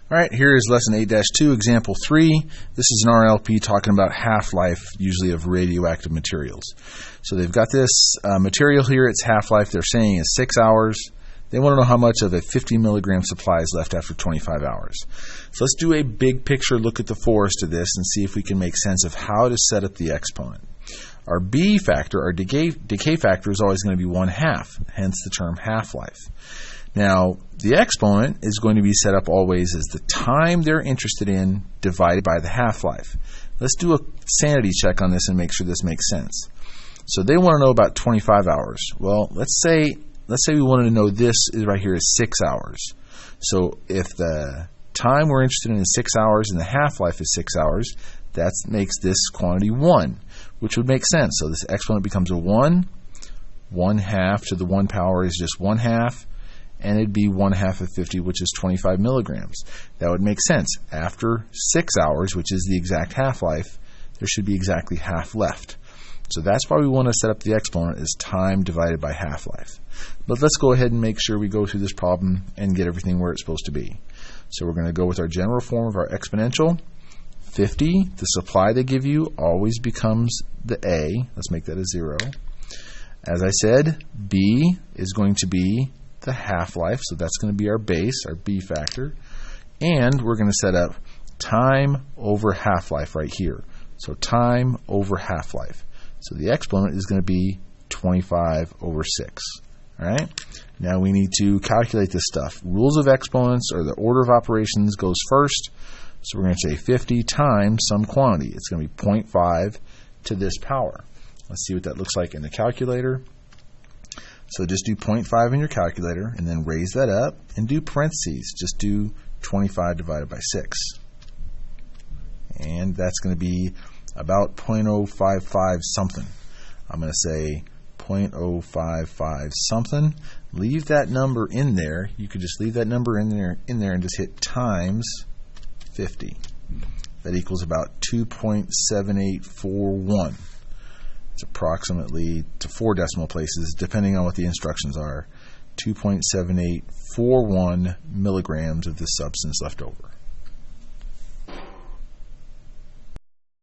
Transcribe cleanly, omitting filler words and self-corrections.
All right, here is lesson 8-2, example 3. This is an RLP talking about half-life, usually of radioactive materials. So they've got this material here, its half-life they're saying is 6 hours. They want to know how much of a 50 milligram supply is left after 25 hours. So let's do a big picture look at the forest of this and see if we can make sense of how to set up the exponent. Our B factor, our decay factor, is always going to be 1/2, hence the term half-life. Now, the exponent is going to be set up always as the time they're interested in divided by the half-life. Let's do a sanity check on this and make sure this makes sense. So they want to know about 25 hours. Well, let's say we wanted to know this is right here is 6 hours. So if the time we're interested in is 6 hours and the half-life is 6 hours, that makes this quantity 1, which would make sense. So this exponent becomes a 1. 1/2 to the 1 power is just 1/2. And it'd be 1/2 of 50, which is 25 milligrams. That would make sense. After 6 hours, which is the exact half-life, there should be exactly half left. So that's why we want to set up the exponent as time divided by half-life. But let's go ahead and make sure we go through this problem and get everything where it's supposed to be. So we're going to go with our general form of our exponential. 50, the supply they give you, always becomes the A. Let's make that a 0. As I said, B is going to be the half-life, so that's going to be our base, our B factor, and we're going to set up time over half-life right here. So time over half-life. So the exponent is going to be 25 over 6. All right. Now we need to calculate this stuff. Rules of exponents, or the order of operations, goes first. So we're going to say 50 times some quantity. It's going to be 0.5 to this power. Let's see what that looks like in the calculator. So just do 0.5 in your calculator and then raise that up and do parentheses. Just do 25 divided by 6. And that's going to be about 0.055 something. I'm going to say 0.055 something. Leave that number in there. You could just leave that number in there and just hit times 50. That equals about 2.7841. It's approximately, to 4 decimal places, depending on what the instructions are, 2.7841 milligrams of this substance left over.